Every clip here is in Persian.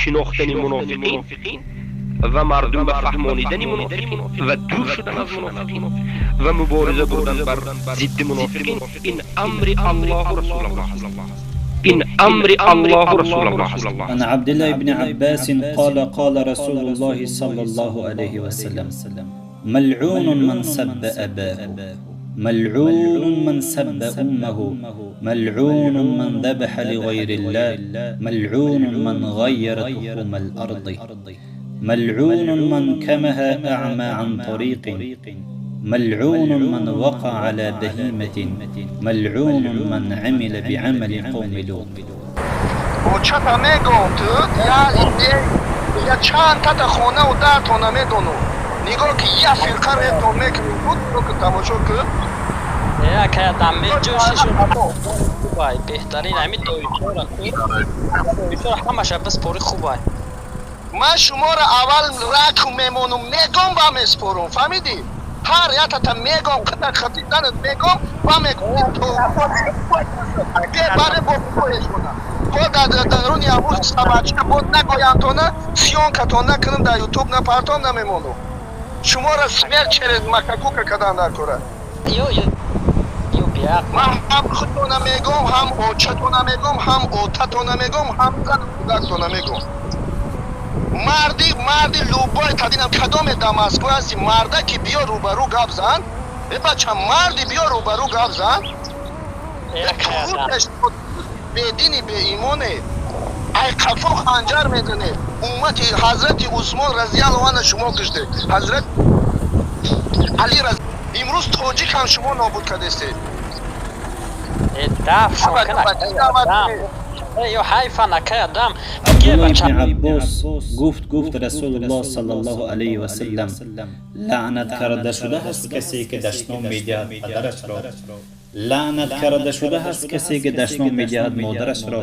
شناختن منافقین و مردم به فهمانیدن منافقین و دور شدن از منافقین و مبارزه بردن بر ضد منافقین، این امر الله و رسول الله است. این امر الله و رسول الله است. عن عبد الله بن عباس قال قال رسول الله صلى الله عليه وسلم ملعون من سب أباه، ملعون من سب أمه، ملعون من ذبح لغير الله، ملعون من غير تخم الأرض، ملعون من كمها أعمى عن طريق، ملعون من وقع على بهيمة، ملعون من عمل بعمل قوم لوط. Учата мегом тут, я чантата хона у дато на медону. Нигор ки я фиркаре то мекни тут, то тамошо ку. Я кая там меджошишо хубай, беҳтарин ҳами доишора ку. Доишора ҳамаша бас пори хубай. Ман шуморо аввал рак мемонум, мегом ва меспорум, фаҳмидӣ? Ҳар ятата мегом, қадар хатиданат мегом ва мегом. Ге баре бо хӯешона. Даруни амуз сабачка бод нагояндона, сиёнкатона кунам дар ютуб на партон намемону. Шуморо смерть через макакука кадан накора. Ё бия. Ман ҳам худтона мегом, ҳам очатона мегом, ҳам отатона мегом, ҳам зан кудактона мегом. Марди любой тадинам кадоме Дамаско асти марда ки биё рӯбарӯ гап зан. Бача марди биё рӯбарӯ гап зан. Бедини беимоне ай қафо ханҷар медане уммати ҳазрати Усмон разияллоҳу анҳу шумо киште ҳазрат Али имрӯз тоҷик ҳам шумо нобуд кардестед. عبدالله بن عباس گفت رسول الله صلی الله علیه و سلم لعنت کرده شده است کسی که دشنام میدهد پدرش را، لعنت کرده شده است کسی که دشنام میدهد مادرش را،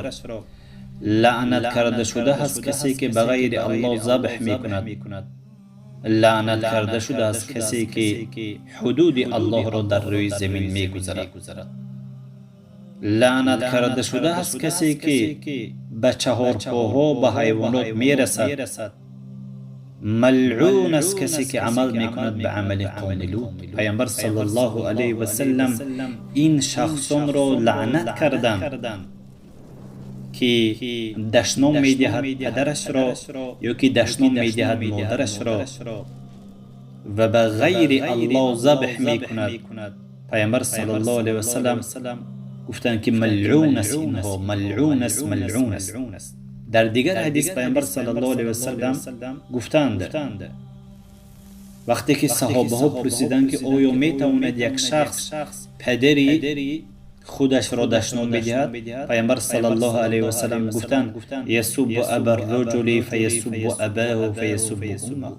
لعنت کرده شده است کسی که بغیر الله ذبح میکند، لعنت کرده شده است کسی که حدود الله را در روی زمین میگذرد، لعنت کرده شده است کسی که به چهارپاها به حیوانات میرسد، ملعون است کسی که عمل میکند به عمل قوم لوط. پیامبر صلی الله علیه و سلم این شخصان را لعنت کردند که دشنام میدهد پدرش را یا که دشنام میدهد مادرش را و به غیر الله ذبح میکند. پیامبر صلی الله علیه و سلم گفتند که ملعون است، اینها ملعون است، ملعون است. در دیگر حدیث پیامبر صلی الله علیه و سلم گفتند وقتی که صحابه ها پرسیدند که آیا میتواند یک شخص پدری خودش را دشنام بدهد، پیامبر صلی الله علیه و سلم گفتند یسب ابا الرجل فیسب اباه فیسب امه.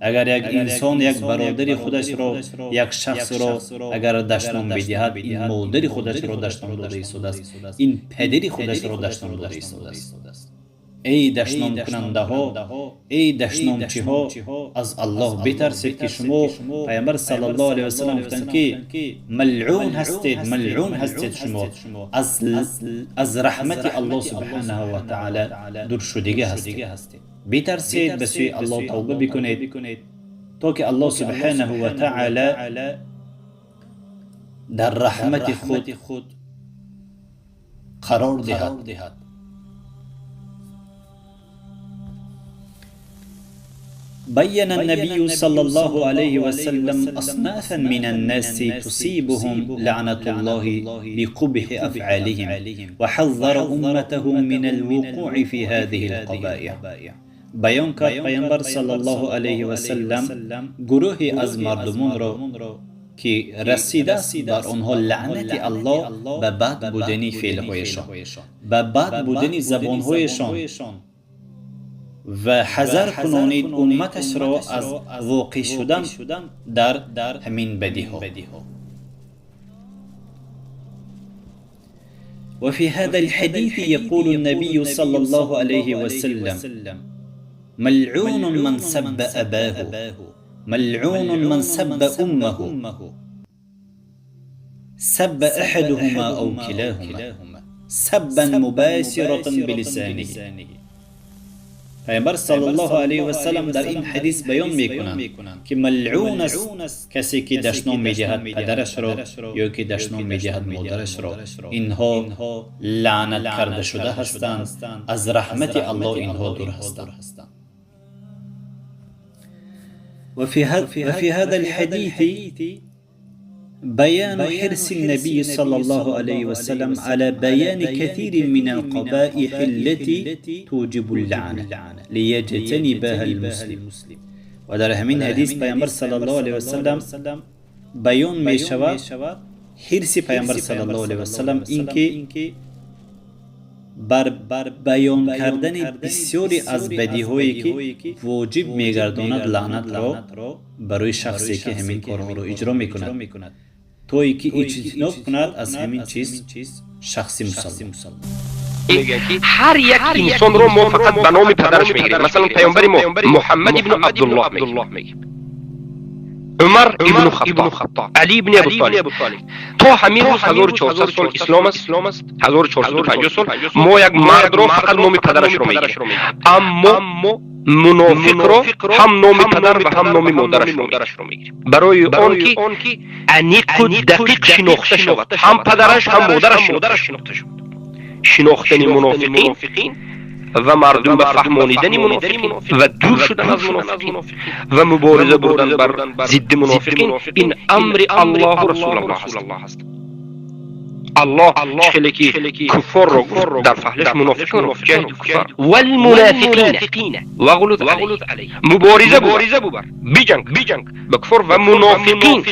اگر یک انسان یک برادر خودش را، یک شخص را اگر دشنام بدهد، این مادر خودش را دشنام داده ایستاده است، این پدری خودش را دشنام داده ایستاده است. ای دشنام کننده ها، ای دشنام چی ها، از الله بترسید که شما. پیامبر صلی الله علیه و سلم گفتند که ملعون هستید، ملعون هستید شما، از رحمت الله سبحانه و تعالی دور شدگی هستید. بترسید، به سوی الله توبه بکنید تا که الله سبحانه و تعالی در رحمت خود قرار دهد. بين النبي صلى الله عليه وسلم أصنافا من الناس تصيبهم لعنة الله بقبح أفعالهم وحذر أمته من الوقوع في هذه القبائح. بیان کرد پیامبر صلی الله علیه و سلم گروهی از مردمان را که رسیده است بر آنها لعنت الله به بد بودنی فعلهایشان، به بد بودنی زبانهایشان، و حذر کنانید امتش را از واقع شدن در همین بدی ها. وفي هذا الحديث يقول النبي صلى الله عليه وسلم ملعون من سب أباه، ملعون من سب أمه، سب أحدهما أو كلاهما سبا مباشرة بلسانه، پیامبر صلی الله علیه و سلم در این حدیث بیان میکنند که ملعون است کسی که دشنام میدهد پدرش را یا که دشنام میدهد مادرش را. اینها لعنت کرده شده هستند، از رحمت الله اینها دور هستند. وفي هذا الحديث بيان حرص النبي صلى الله عليه وسلم على بيان كثير من القبائح التي توجب اللعنة ليجتنبها المسلم. و در همین حدیث پیامبر صلی الله علیه و سلم بیان می شود حرص پیامبر صلی الله علیه و سلم اینکه بر بیان کردن بسیاری از بدیهایی که واجب میگرداند لعنت را برای شخصی که همین کارها را اجرا میکند تویی که اجتناب کند از همین چیز شخصی مسلم. هر یک انسان رو ما فقط به نام پدرش میگیریم. مثلا پیامبر ما محمد ابن عبدالله میگیم، عمر ابن خطاب، علی ابن ابی طالب. تا همین روز 1400 سال اسلام است، 1450 سال ما یک مرد رو فقط نام پدرش رو میگیریم، اما منافق رو هم نام پدر و هم نام مادرش رو میگیریم برای آن که انیق و دقیق شناخته شود، هم پدرش هم مادرش شناخته شود. شناختن منافقین و مردم به فهمانیدن منافقین و دور شدن از منافقین و مبارزه بردن بر ضد منافقین، این امر الله و رسول الله است. الله خیلی که کفار رو گفت در فهلش منافقین رو جهد کفار والمنافقین و غلط علیه، مبارزه ببر بجنگ به کفار و منافقین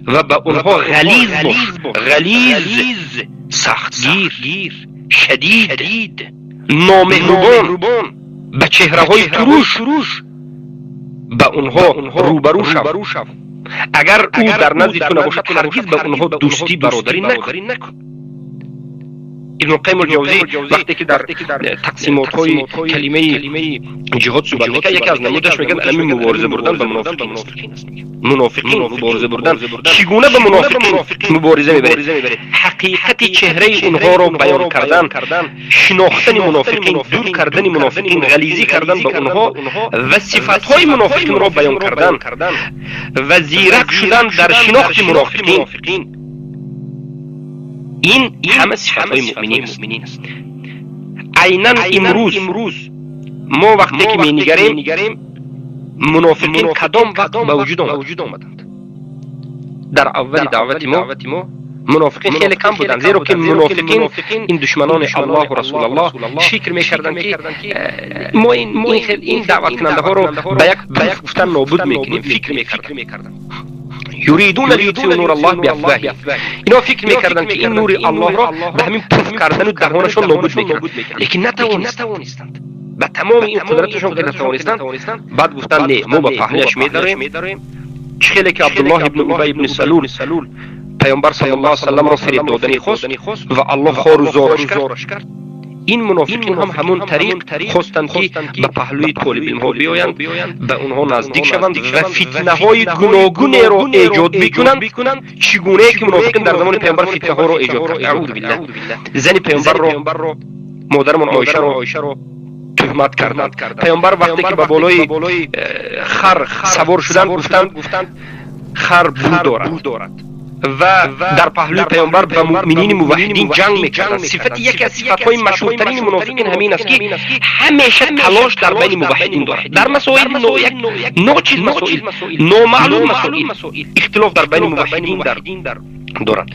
و به اونها غلیظ سختگیر شدید نامهربان به چهره های تروش به اونها روبرو شو. اگر او در نزد تو نباشد هرگز به اونها دوستی برادری نکن. ابن القیم الجوزی وقتی که در تقسیمات های کلمه جهاد صحبت میکنه، یکی از نمودش میگن علم مبارزه بردن با منافقین مبارزه بردن. چگونه به منافقین مبارزه میبره؟ حقیقت چهره اونها رو بیان کردن، شناختن منافقین، دور کردن منافقین، غلیظی کردن به اونها و صفات های منافقین رو بیان کردن و زیرک شدن در شناخت منافقین. این همه صفتهای مؤمنین است. عیناً امروز ما وقتی که می نگریم منافقین کدام وقت به وجود آمدند؟ در اول دعوت ما منافقین خیلی کم بودند، زیرا که منافقین این دشمنان الله و رسول الله فکر میکردند که ما این دعوت کننده ها رو به یک گفتن نابود میکنیم. فکر میکردند یریدون لیطفئوا نور الله بافواههم، اینا فکر میکردن که این نور الله را به همین پف کردن و دهانشون نابود میکنن، لیکن نتوانستند. با تمام این قدرتشون که نتوانستند، بعد گفتن نه، ما با پهلوش میداریم. خیلی که عبدالله ابن ابی ابن سلول پیامبر صلی الله علیه و سلم را فریب دادنی خواست و الله خار و زارش کرد. این منافقین هم همون طریق خواستند که به پهلوی طالب علم‌ها بیایند، به اونها نزدیک شوند و فتنه های گوناگون را ایجاد بکنند. چگونه که منافقین در زمان پیامبر فتنه ها را ایجاد کردند. اعوذ بالله. زن پیامبر را، مادرمون عایشه را تهمت کردند. پیامبر وقتی که به بالای خر سوار شدند گفتند خر بو دارد و در پهلوی پیامبر با مؤمنین موحدین جنگ میکردند. یکی از صفت‌های مشهورترین منافقین همین است که همیشه تلاش در بین موحدین دارد، در مسائل ناچیز مسائل، نامعلوم مسائل اختلاف در بین موحدین دارد.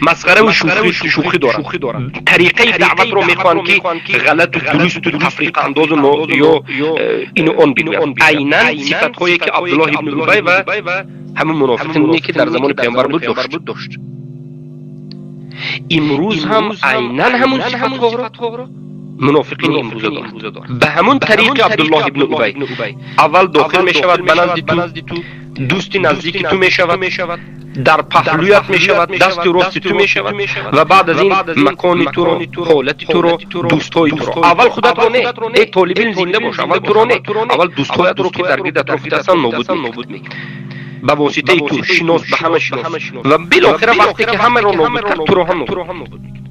مسخره و شوخی دارد. طریقه دعوت رو میخوان که غلط و درست و تفریق انداز یا اینو آن بگوید. عیناً صفت‌هایی که عبدالله ابن ابی و همون منافقینی که در زمان پیامبر بود داشت. امروز هم عیناً همون صفت‌ها را منافقین امروز دارد. به همون طریق عبدالله ابن ابی اول داخل میشود به نزد تو، دوستی نزدیک تو میشود، در پهلویت میشود، دست راست تو میشود و بعد از این مکان تو رو، حالت تو رو، دوستای تو رو، اول خودت رو نه، ای طالب علم زنده باش، اول تو رو نه، اول دوستایت رو که در گرد اطرافت هستن نابود میکنی. با واسطه تو شناس به همه شناس و بالاخره وقتی که همه رو نابود کرد تو رو هم نابود میکنی.